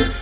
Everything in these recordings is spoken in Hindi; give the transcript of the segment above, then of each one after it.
Hi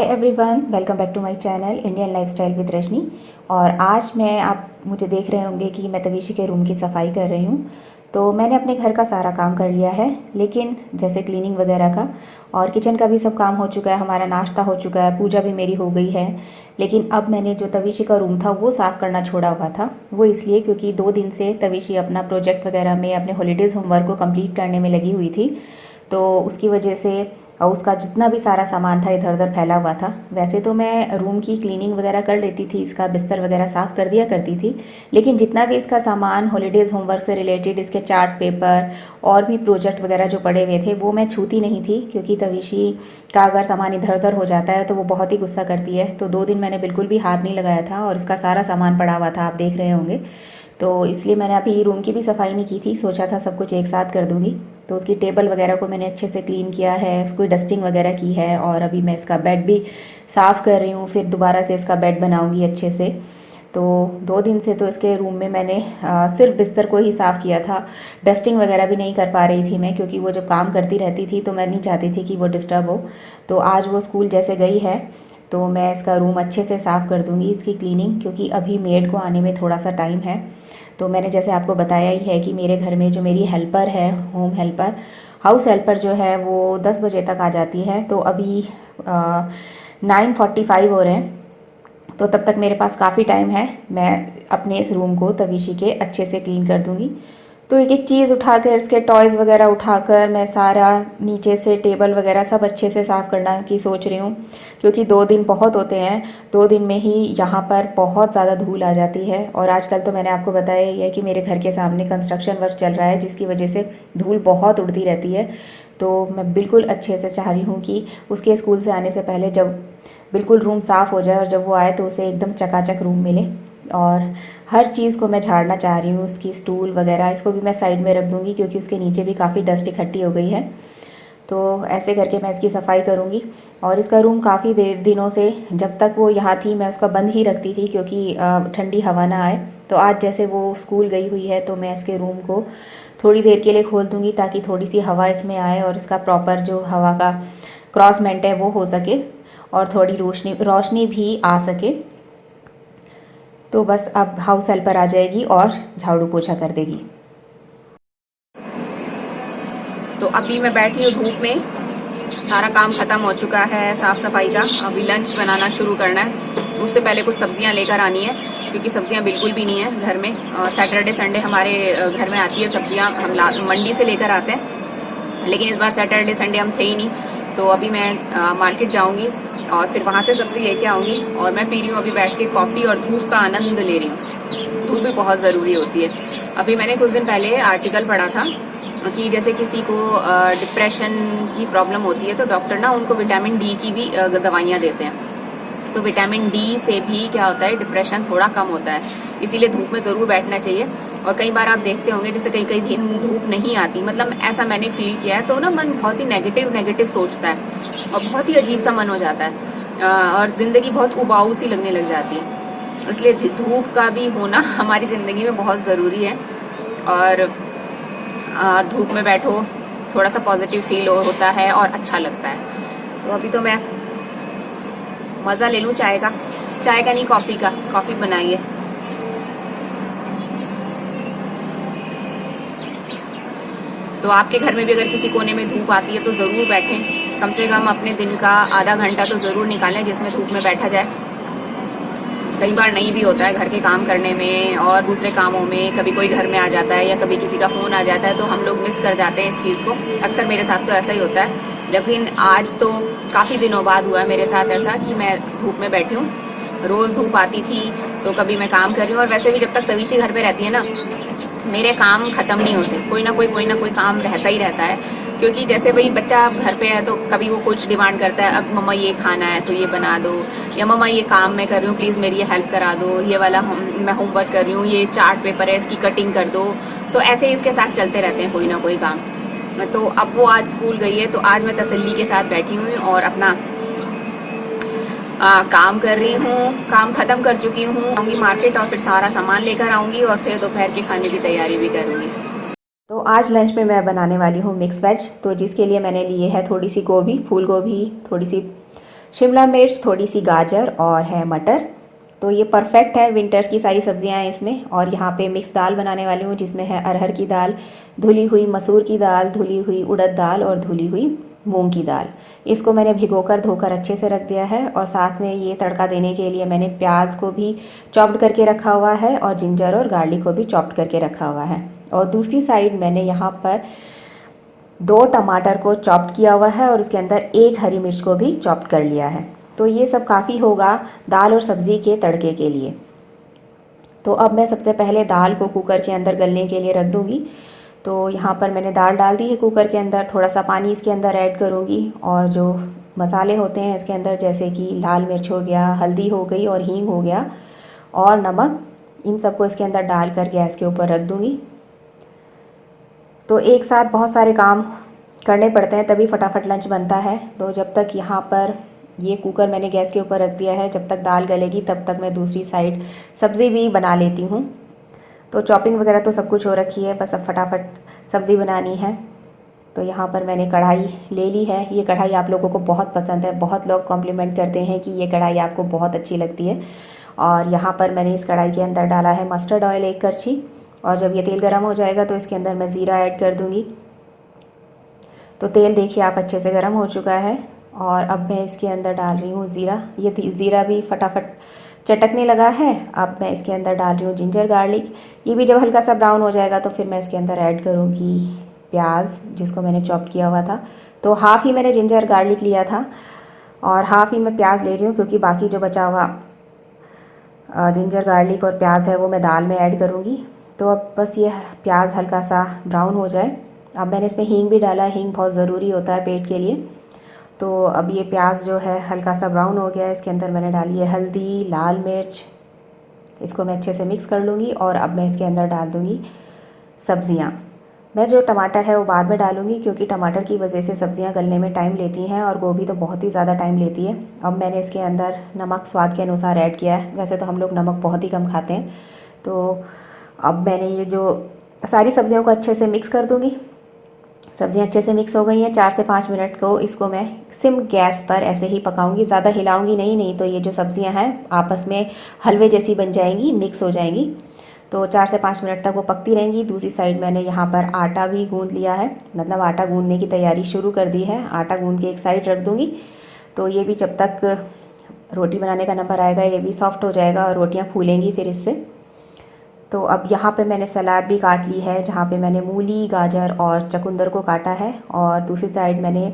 everyone, welcome back to my channel Indian lifestyle with Rajni. और आज आप मुझे देख रहे होंगे कि मैं तवीशी के रूम की सफाई कर रही हूँ। तो मैंने अपने घर का सारा काम कर लिया है, लेकिन जैसे क्लीनिंग वगैरह का और किचन का भी सब काम हो चुका है। हमारा नाश्ता हो चुका है, पूजा भी मेरी हो गई है। लेकिन अब मैंने जो तवीशी का रूम था वो साफ़ करना छोड़ा हुआ था। वो इसलिए क्योंकि 2 दिन से तवीशी अपना प्रोजेक्ट वगैरह में, अपने हॉलीडेज़ होमवर्क को कंप्लीट करने में लगी हुई थी। तो उसकी वजह से और उसका जितना भी सारा सामान था इधर उधर फैला हुआ था। वैसे तो मैं रूम की क्लीनिंग वगैरह कर लेती थी, इसका बिस्तर वगैरह साफ़ कर दिया करती थी, लेकिन जितना भी इसका सामान हॉलीडेज़ होमवर्क से रिलेटेड, इसके चार्ट पेपर और भी प्रोजेक्ट वगैरह जो पड़े हुए थे वो मैं छूती नहीं थी, क्योंकि तवीशी का अगर सामान इधर उधर हो जाता है तो वो बहुत ही गुस्सा करती है। तो 2 दिन मैंने बिल्कुल भी हाथ नहीं लगाया था और इसका सारा सामान पड़ा हुआ था, आप देख रहे होंगे। तो इसलिए मैंने अभी रूम की भी सफाई नहीं की थी, सोचा था सब कुछ एक साथ कर दूँगी। तो उसकी टेबल वगैरह को मैंने अच्छे से क्लीन किया है, उसको डस्टिंग वगैरह की है और अभी मैं इसका बेड भी साफ़ कर रही हूँ। फिर दोबारा से इसका बेड बनाऊँगी अच्छे से। तो 2 दिन से तो इसके रूम में मैंने सिर्फ बिस्तर को ही साफ़ किया था। डस्टिंग वगैरह भी नहीं कर पा रही थी मैं, क्योंकि वो जब काम करती रहती थी तो मैं नहीं चाहती थी कि वो डिस्टर्ब हो। तो आज वो स्कूल जैसे गई है तो मैं इसका रूम अच्छे से साफ़ कर दूँगी, इसकी क्लीनिंग, क्योंकि अभी मेड को आने में थोड़ा सा टाइम है। तो मैंने जैसे आपको बताया ही है कि मेरे घर में जो मेरी हेल्पर है, होम हेल्पर, हाउस हेल्पर जो है वो 10 बजे तक आ जाती है। तो अभी 9:45 हो रहे हैं, तो तब तक मेरे पास काफ़ी टाइम है। मैं अपने इस रूम को तवीशी के अच्छे से क्लीन कर दूँगी। तो एक एक चीज़ उठाकर, इसके टॉयज़ वगैरह उठाकर मैं सारा नीचे से टेबल वगैरह सब अच्छे से साफ़ करना की सोच रही हूँ, क्योंकि 2 दिन बहुत होते हैं। 2 दिन में ही यहाँ पर बहुत ज़्यादा धूल आ जाती है। और आजकल तो मैंने आपको बताया ही है कि मेरे घर के सामने कंस्ट्रक्शन वर्क चल रहा है, जिसकी वजह से धूल बहुत उड़ती रहती है। तो मैं बिल्कुल अच्छे से चाह रही हूँ कि उसके स्कूल से आने से पहले जब बिल्कुल रूम साफ़ हो जाए और जब वो आए तो उसे एकदम चकाचक रूम मिले। और हर चीज़ को मैं झाड़ना चाह रही हूँ, उसकी स्टूल वगैरह, इसको भी मैं साइड में रख दूँगी, क्योंकि उसके नीचे भी काफ़ी डस्ट इकट्ठी हो गई है। तो ऐसे करके मैं इसकी सफाई करूँगी। और इसका रूम काफ़ी दिनों से, जब तक वो यहाँ थी मैं उसका बंद ही रखती थी, क्योंकि ठंडी हवा ना आए। तो आज जैसे वो स्कूल गई हुई है तो मैं इसके रूम को थोड़ी देर के लिए खोल दूँगी, ताकि थोड़ी सी हवा इसमें आए और इसका प्रॉपर जो हवा का क्रॉसमेंट है वो हो सके और थोड़ी रोशनी रोशनी भी आ सके। तो बस अब हाउस हेल्पर आ जाएगी और झाड़ू पोछा कर देगी। तो अभी मैं बैठी हूँ धूप में, सारा काम ख़त्म हो चुका है साफ़ सफाई का। अभी लंच बनाना शुरू करना है। उससे पहले कुछ सब्जियां लेकर आनी है, क्योंकि सब्जियां बिल्कुल भी नहीं है घर में। सैटरडे संडे हमारे घर में आती है सब्जियां, हम मंडी से लेकर आते हैं, लेकिन इस बार सैटरडे संडे हम थे ही नहीं। तो अभी मैं मार्केट जाऊंगी और फिर वहां से सब्जी लेके आऊंगी। और मैं पी रही हूँ अभी बैठ के कॉफ़ी और धूप का आनंद ले रही हूँ। धूप भी बहुत ज़रूरी होती है। अभी मैंने कुछ दिन पहले आर्टिकल पढ़ा था कि जैसे किसी को डिप्रेशन की प्रॉब्लम होती है तो डॉक्टर ना उनको विटामिन डी की भी दवाइयाँ देते हैं। तो विटामिन डी से भी क्या होता है, डिप्रेशन थोड़ा कम होता है। इसीलिए धूप में ज़रूर बैठना चाहिए। और कई बार आप देखते होंगे जैसे कई कई दिन धूप नहीं आती, मतलब ऐसा मैंने फील किया है, तो ना मन बहुत ही नेगेटिव सोचता है और बहुत ही अजीब सा मन हो जाता है और ज़िंदगी बहुत उबाऊ सी लगने लग जाती है। इसलिए धूप का भी होना हमारी ज़िंदगी में बहुत ज़रूरी है। और धूप में बैठो, थोड़ा सा पॉजिटिव फील होता है और अच्छा लगता है। तो अभी तो मैं मज़ा ले लूँ चाय का नहीं, कॉफ़ी का। कॉफ़ी बनाइए। तो आपके घर में भी अगर किसी कोने में धूप आती है तो ज़रूर बैठें, कम से कम अपने दिन का आधा घंटा तो ज़रूर निकालें जिसमें धूप में बैठा जाए। कई बार नहीं भी होता है घर के काम करने में और दूसरे कामों में, कभी कोई घर में आ जाता है या कभी किसी का फ़ोन आ जाता है, तो हम लोग मिस कर जाते हैं इस चीज़ को। अक्सर मेरे साथ तो ऐसा ही होता है, लेकिन आज तो काफ़ी दिनों बाद हुआ है मेरे साथ ऐसा कि मैं धूप में बैठी हूँ। रोज़ धूप आती थी तो कभी मैं काम कर रही हूँ, और वैसे भी जब तक तवीशी घर पे रहती है ना, मेरे काम ख़त्म नहीं होते। कोई ना कोई काम रहता ही रहता है। क्योंकि जैसे भाई बच्चा घर पे है तो कभी वो कुछ डिमांड करता है, अब मम्मा ये खाना है तो ये बना दो, या मम्मा ये काम मैं कर रही हूँ प्लीज़ मेरी ये हेल्प करा दो, ये वाला मैं होमवर्क कर रही हूँ, ये चार्ट पेपर है इसकी कटिंग कर दो। तो ऐसे ही इसके साथ चलते रहते हैं कोई ना कोई काम। तो अब वो आज स्कूल गई है तो आज मैं तसल्ली के साथ बैठी हुई और अपना काम कर रही हूँ। काम ख़त्म कर चुकी हूँ, आऊँगी मार्केट और फिर सारा सामान लेकर आऊँगी और फिर दोपहर के खाने की तैयारी भी करूँगी। तो आज लंच में मैं बनाने वाली हूँ मिक्स वेज। तो जिसके लिए मैंने लिए है थोड़ी सी गोभी, फूल गोभी, थोड़ी सी शिमला मिर्च, थोड़ी सी गाजर और है मटर। तो ये परफेक्ट है, विंटर्स की सारी सब्जियां हैं इसमें। और यहाँ पे मिक्स दाल बनाने वाली हूँ जिसमें है अरहर की दाल, धुली हुई मसूर की दाल, धुली हुई उड़द दाल और धुली हुई मूंग की दाल। इसको मैंने भिगोकर धोकर अच्छे से रख दिया है। और साथ में ये तड़का देने के लिए मैंने प्याज को भी चॉप्ड करके रखा हुआ है और जिंजर और गार्लिक को भी चॉप्ड करके रखा हुआ है। और दूसरी साइड मैंने यहाँ पर 2 टमाटर को चॉप्ड किया हुआ है और उसके अंदर 1 हरी मिर्च को भी चॉप्ड कर लिया है। तो ये सब काफ़ी होगा दाल और सब्ज़ी के तड़के के लिए। तो अब मैं सबसे पहले दाल को कुकर के अंदर गलने के लिए रख दूँगी। तो यहाँ पर मैंने दाल डाल दी है कुकर के अंदर, थोड़ा सा पानी इसके अंदर ऐड करूँगी। और जो मसाले होते हैं इसके अंदर, जैसे कि लाल मिर्च हो गया, हल्दी हो गई और हींग हो गया और नमक, इन सबको इसके अंदर डालकर गैस के ऊपर रख दूँगी। तो एक साथ बहुत सारे काम करने पड़ते हैं तभी फटाफट लंच बनता है। तो जब तक यहाँ पर ये कुकर मैंने गैस के ऊपर रख दिया है, जब तक दाल गलेगी तब तक मैं दूसरी साइड सब्ज़ी भी बना लेती हूँ। तो चॉपिंग वगैरह तो सब कुछ हो रखी है, बस अब फटाफट सब्ज़ी बनानी है। तो यहाँ पर मैंने कढ़ाई ले ली है। ये कढ़ाई आप लोगों को बहुत पसंद है, बहुत लोग कॉम्प्लीमेंट करते हैं कि ये कढ़ाई आपको बहुत अच्छी लगती है। और यहाँ पर मैंने इस कढ़ाई के अंदर डाला है मस्टर्ड ऑयल 1 करछी। और जब ये तेल गर्म हो जाएगा तो इसके अंदर मैं ज़ीरा ऐड कर दूँगी। तो तेल देखिए आप अच्छे से गर्म हो चुका है और अब मैं इसके अंदर डाल रही हूँ ज़ीरा। ये ज़ीरा भी फटाफट चटकने लगा है। अब मैं इसके अंदर डाल रही हूँ जिंजर गार्लिक। ये भी जब हल्का सा ब्राउन हो जाएगा तो फिर मैं इसके अंदर ऐड करूँगी प्याज, जिसको मैंने चॉप किया हुआ था। तो हाफ़ ही मैंने जिंजर गार्लिक लिया था और हाफ़ ही मैं प्याज ले रही हूँ, क्योंकि बाकी जो बचा हुआ जिंजर गार्लिक और प्याज है वो मैं दाल में ऐड करूँगी। तो अब बस ये प्याज हल्का सा ब्राउन हो जाए। अब मैंने इसमें हींग भी डाला है, हींग बहुत ज़रूरी होता है पेट के लिए। तो अब ये प्याज जो है हल्का सा ब्राउन हो गया है, इसके अंदर मैंने डाली है हल्दी, लाल मिर्च। इसको मैं अच्छे से मिक्स कर लूँगी और अब मैं इसके अंदर डाल दूँगी सब्ज़ियाँ। मैं जो टमाटर है वो बाद में डालूँगी, क्योंकि टमाटर की वजह से सब्ज़ियाँ गलने में टाइम लेती हैं और गोभी तो बहुत ही ज़्यादा टाइम लेती है। अब मैंने इसके अंदर नमक स्वाद के अनुसार ऐड किया है। वैसे तो हम लोग नमक बहुत ही कम खाते हैं। तो अब मैंने ये जो सारी सब्ज़ियों को अच्छे से मिक्स कर दूँगी। सब्ज़ियाँ अच्छे से मिक्स हो गई हैं। 4 से 5 मिनट को इसको मैं सिम गैस पर ऐसे ही पकाऊंगी, ज़्यादा हिलाऊंगी नहीं तो ये जो सब्ज़ियाँ हैं आपस में हलवे जैसी बन जाएंगी, मिक्स हो जाएंगी। तो 4 से 5 मिनट तक वो पकती रहेंगी। दूसरी साइड मैंने यहाँ पर आटा भी गूँध लिया है, मतलब आटा गूँधने की तैयारी शुरू कर दी है। आटा गूँध के एक साइड रख दूँगी। तो ये भी जब तक रोटी बनाने का नंबर आएगा ये भी सॉफ्ट हो जाएगा और रोटियाँ फूलेंगी फिर इससे। तो अब यहाँ पे मैंने सलाद भी काट ली है, जहाँ पे मैंने मूली, गाजर और चुकंदर को काटा है। और दूसरी साइड मैंने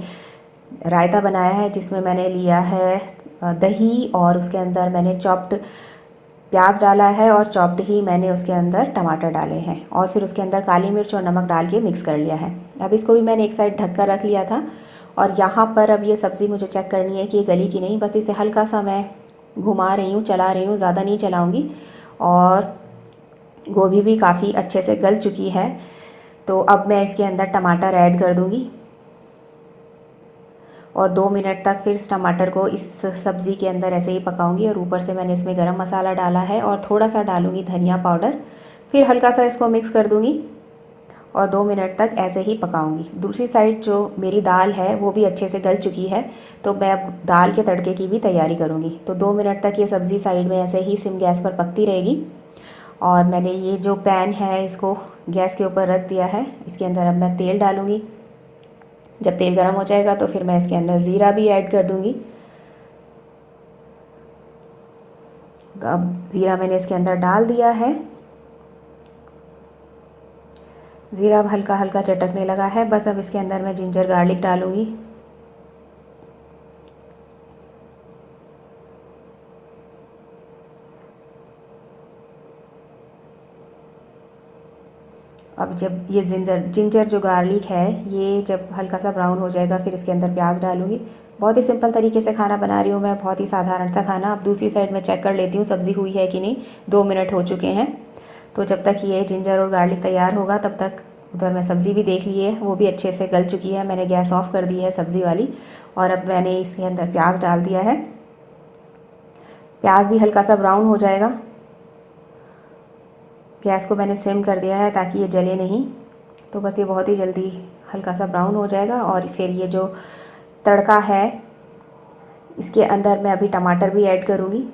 रायता बनाया है, जिसमें मैंने लिया है दही और उसके अंदर मैंने चॉप्ड प्याज डाला है और चॉप्ड ही मैंने उसके अंदर टमाटर डाले हैं और फिर उसके अंदर काली मिर्च और नमक डाल के मिक्स कर लिया है। अब इसको भी मैंने एक साइड ढक कर रख लिया था। और यहाँ पर अब ये सब्ज़ी मुझे चेक करनी है कि ये गली की नहीं, बस इसे हल्का सा मैं घुमा रही हूँ, चला रही हूँ, ज़्यादा नहीं चलाऊँगी। और गोभी भी काफ़ी अच्छे से गल चुकी है। तो अब मैं इसके अंदर टमाटर ऐड कर दूँगी और 2 मिनट तक फिर इस टमाटर को इस सब्ज़ी के अंदर ऐसे ही पकाऊंगी। और ऊपर से मैंने इसमें गरम मसाला डाला है और थोड़ा सा डालूँगी धनिया पाउडर। फिर हल्का सा इसको मिक्स कर दूँगी और 2 मिनट तक ऐसे ही पकाऊंगी। दूसरी साइड जो मेरी दाल है वो भी अच्छे से गल चुकी है, तो मैं अब दाल के तड़के की भी तैयारी करूँगी। तो 2 मिनट तक ये सब्ज़ी साइड में ऐसे ही सिम गैस पर पकती रहेगी। और मैंने ये जो पैन है इसको गैस के ऊपर रख दिया है। इसके अंदर अब मैं तेल डालूँगी। जब तेल गर्म हो जाएगा तो फिर मैं इसके अंदर ज़ीरा भी ऐड कर दूँगी। तो अब ज़ीरा मैंने इसके अंदर डाल दिया है। ज़ीरा अब हल्का हल्का चटकने लगा है। बस अब इसके अंदर मैं जिंजर गार्लिक डालूँगी। अब जब ये जिंजर जो गार्लिक है ये जब हल्का सा ब्राउन हो जाएगा फिर इसके अंदर प्याज डालूँगी। बहुत ही सिंपल तरीके से खाना बना रही हूँ मैं, बहुत ही साधारण सा खाना। अब दूसरी साइड में चेक कर लेती हूँ सब्ज़ी हुई है कि नहीं। 2 मिनट हो चुके हैं। तो जब तक ये जिंजर और गार्लिक तैयार होगा तब तक उधर मैं सब्ज़ी भी देख ली है, वो भी अच्छे से गल चुकी है। मैंने गैस ऑफ कर दी है सब्ज़ी वाली और अब मैंने इसके अंदर प्याज डाल दिया है। प्याज भी हल्का सा ब्राउन हो जाएगा। गैस को मैंने सिम कर दिया है ताकि ये जले नहीं। तो बस ये बहुत ही जल्दी हल्का सा ब्राउन हो जाएगा। और फिर ये जो तड़का है इसके अंदर मैं अभी टमाटर भी ऐड करूँगी।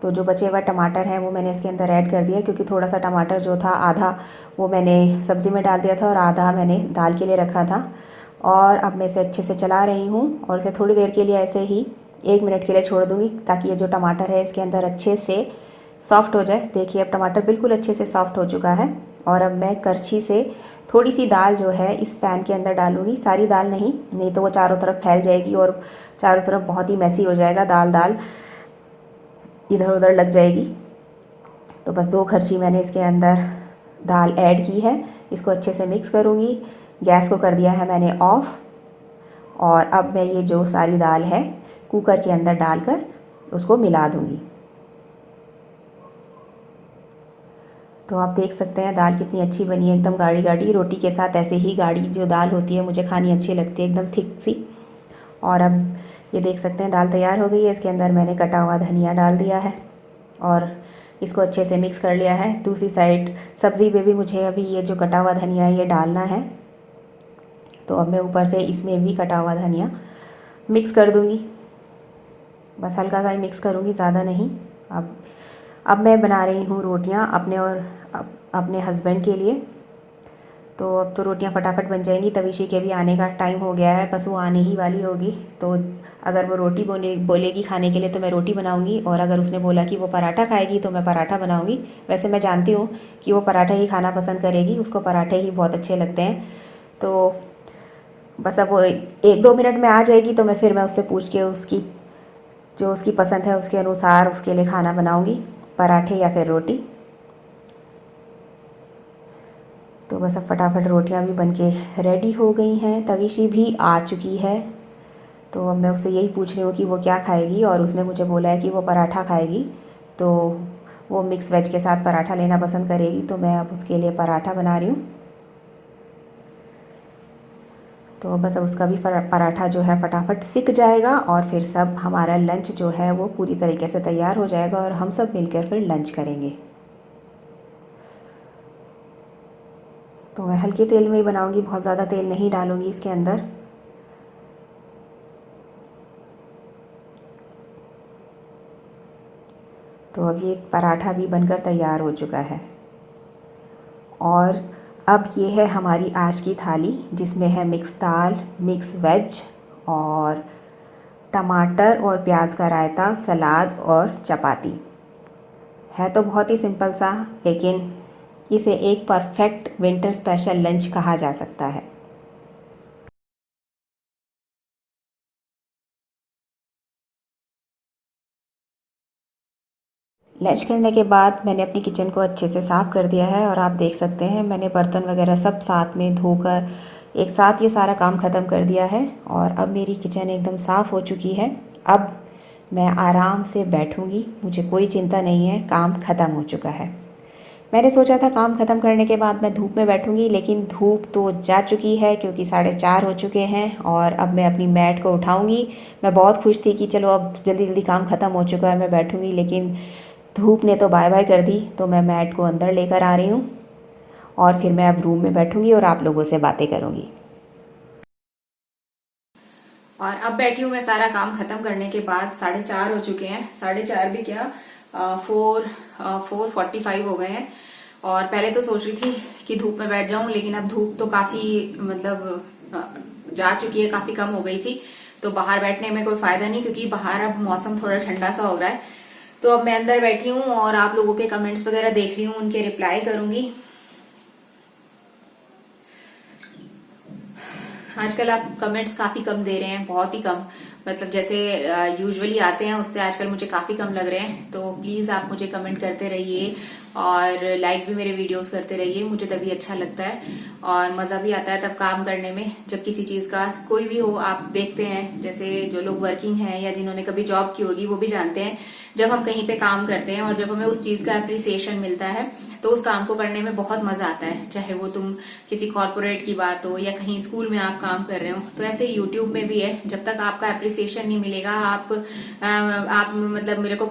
तो जो बचे हुआ टमाटर हैं वो मैंने इसके अंदर ऐड कर दिया, क्योंकि थोड़ा सा टमाटर जो था आधा वो मैंने सब्ज़ी में डाल दिया था और आधा मैंने दाल के लिए रखा था। और अब मैं इसे अच्छे से चला रही हूँ और इसे थोड़ी देर के लिए ऐसे ही 1 मिनट के लिए छोड़ दूँगी, ताकि ये जो टमाटर है इसके अंदर अच्छे से सॉफ़्ट हो जाए। देखिए अब टमाटर बिल्कुल अच्छे से सॉफ़्ट हो चुका है। और अब मैं करछी से थोड़ी सी दाल जो है इस पैन के अंदर डालूँगी, सारी दाल नहीं तो वो चारों तरफ फैल जाएगी और चारों तरफ बहुत ही मैसी हो जाएगा, दाल दाल इधर उधर लग जाएगी। तो बस 2 करछी मैंने इसके अंदर दाल ऐड की है। इसको अच्छे से मिक्स करूँगी। गैस को कर दिया है मैंने ऑफ़। और अब मैं ये जो सारी दाल है कुकर के अंदर डालकर उसको मिला दूँगी। तो आप देख सकते हैं दाल कितनी अच्छी बनी है, एकदम गाढ़ी गाढ़ी। रोटी के साथ ऐसे ही गाढ़ी जो दाल होती है मुझे खानी अच्छी लगती है, एकदम थिक सी। और अब ये देख सकते हैं दाल तैयार हो गई है। इसके अंदर मैंने कटा हुआ धनिया डाल दिया है और इसको अच्छे से मिक्स कर लिया है। दूसरी साइड सब्ज़ी में भी मुझे अभी ये जो कटा हुआ धनिया है ये डालना है। तो अब मैं ऊपर से इसमें भी कटा हुआ धनिया मिक्स कर दूँगी। बस हल्का सा ही मिक्स करूँगी, ज़्यादा नहीं। अब मैं बना रही हूँ रोटियाँ अपने और अपने हस्बैंड के लिए। तो अब तो रोटियाँ फटाफट बन जाएंगी। तवीशी के भी आने का टाइम हो गया है, बस वो आने ही वाली होगी। तो अगर वो रोटी बोलेगी खाने के लिए तो मैं रोटी बनाऊंगी, और अगर उसने बोला कि वो पराठा खाएगी तो मैं पराठा बनाऊंगी। वैसे मैं जानती हूँ कि वो पराठा ही खाना पसंद करेगी, उसको पराठे ही बहुत अच्छे लगते हैं। तो बस अब वो 1-2 मिनट में आ जाएगी, तो फिर मैं उससे पूछ के उसकी पसंद है उसके अनुसार उसके लिए खाना बनाऊँगी, पराठे या फिर रोटी। तो बस अब फटाफट रोटियां भी बनके रेडी हो गई हैं। तवीशी भी आ चुकी है। तो अब मैं उससे यही पूछ रही हूँ कि वो क्या खाएगी, और उसने मुझे बोला है कि वो पराठा खाएगी। तो वो मिक्स वेज के साथ पराठा लेना पसंद करेगी, तो मैं अब उसके लिए पराठा बना रही हूँ। तो बस अब उसका भी पराठा जो है फटाफट सिक जाएगा, और फिर सब हमारा लंच जो है वो पूरी तरीके से तैयार हो जाएगा, और हम सब मिलकर फिर लंच करेंगे। तो मैं हल्के तेल में ही बनाऊंगी, बहुत ज़्यादा तेल नहीं डालूंगी इसके अंदर। तो अब ये पराठा भी बनकर तैयार हो चुका है। और अब ये है हमारी आज की थाली, जिसमें है मिक्स दाल, मिक्स वेज और टमाटर और प्याज का रायता, सलाद और चपाती। है तो बहुत ही सिंपल सा, लेकिन इसे एक परफेक्ट विंटर स्पेशल लंच कहा जा सकता है। लंच करने के बाद मैंने अपनी किचन को अच्छे से साफ़ कर दिया है, और आप देख सकते हैं मैंने बर्तन वगैरह सब साथ में धोकर एक साथ ये सारा काम ख़त्म कर दिया है। और अब मेरी किचन एकदम साफ़ हो चुकी है। अब मैं आराम से बैठूँगी, मुझे कोई चिंता नहीं है, काम ख़त्म हो चुका है। मैंने सोचा था काम ख़त्म करने के बाद मैं धूप में बैठूँगी, लेकिन धूप तो जा चुकी है, क्योंकि 4:30 हो चुके हैं। और अब मैं अपनी मैट को उठाऊँगी। मैं बहुत खुश थी कि चलो अब जल्दी जल्दी काम ख़त्म हो चुका है, मैं बैठूँगी, लेकिन धूप ने तो बाय बाय कर दी। तो मैं मैट को अंदर लेकर आ रही हूँ, और फिर मैं अब रूम में बैठूँगी और आप लोगों से बातें करूँगी। और अब बैठी हूँ मैं सारा काम खत्म करने के बाद। 4:30 हो चुके हैं, 4:30 भी क्या, 4:45 हो गए हैं। और पहले तो सोच रही थी कि धूप में बैठ जाऊं, लेकिन अब धूप तो काफी जा चुकी है, काफी कम हो गई थी। तो बाहर बैठने में कोई फायदा नहीं, क्योंकि बाहर अब मौसम थोड़ा ठंडा सा हो रहा है। तो अब मैं अंदर बैठी हूँ और आप लोगों के कमेंट्स वगैरह देख रही हूँ, उनके रिप्लाई करूंगी। आजकल आप कमेंट्स काफी कम दे रहे हैं, बहुत ही कम, मतलब जैसे यूजुअली आते हैं उससे आजकल मुझे काफी कम लग रहे हैं। तो प्लीज आप मुझे कमेंट करते रहिए, और लाइक भी मेरे वीडियोस करते रहिए, मुझे तभी अच्छा लगता है और मजा भी आता है तब काम करने में। जब किसी चीज का कोई भी हो, आप देखते हैं जैसे जो लोग वर्किंग हैं या जिन्होंने कभी जॉब की होगी वो भी जानते हैं, जब हम कहीं पे काम करते हैं और जब हमें उस चीज का अप्रिसिएशन मिलता है तो उस काम को करने में बहुत मजा आता है। चाहे वो तुम किसी कॉर्पोरेट की बात हो या कहीं स्कूल में आप काम कर रहे हो, तो ऐसे यूट्यूब में भी है, जब तक आपका अप्रिसिएशन नहीं मिलेगा, आप मतलब मेरे को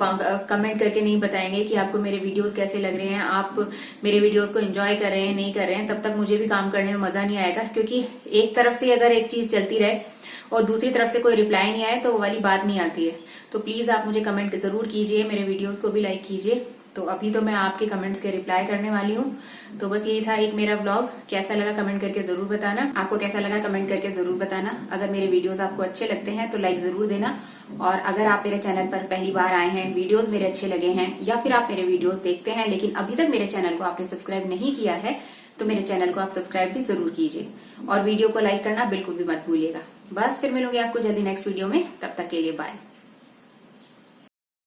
कमेंट करके नहीं बताएंगे कि आपको मेरे वीडियोस कैसे लग रहे हैं, आप मेरे वीडियोस को एंजॉय कर रहे हैं नहीं कर रहे हैं, तब तक मुझे भी काम करने में मजा नहीं आएगा। क्योंकि एक तरफ से अगर एक चीज चलती रहे और दूसरी तरफ से कोई रिप्लाई नहीं आए तो वो वाली बात नहीं आती है। तो प्लीज आप मुझे कमेंट जरूर कीजिए, मेरे वीडियोस को भी लाइक कीजिए। तो अभी तो मैं आपके कमेंट्स के रिप्लाई करने वाली हूँ। तो बस यही था एक मेरा व्लॉग। कैसा लगा कमेंट करके जरूर बताना, आपको कैसा लगा कमेंट करके जरूर बताना। अगर मेरे वीडियोस आपको अच्छे लगते हैं तो लाइक जरूर देना, और अगर आप मेरे चैनल पर पहली बार आए हैं, वीडियोस मेरे अच्छे लगे हैं, या फिर आप मेरे वीडियोस देखते हैं लेकिन अभी तक मेरे चैनल को आपने सब्सक्राइब नहीं किया है, तो मेरे चैनल को आप सब्सक्राइब भी जरूर कीजिए और वीडियो को लाइक करना बिल्कुल भी मत भूलिएगा। बस फिर मिलूंगी आपको जल्दी नेक्स्ट वीडियो में, तब तक के लिए बाय।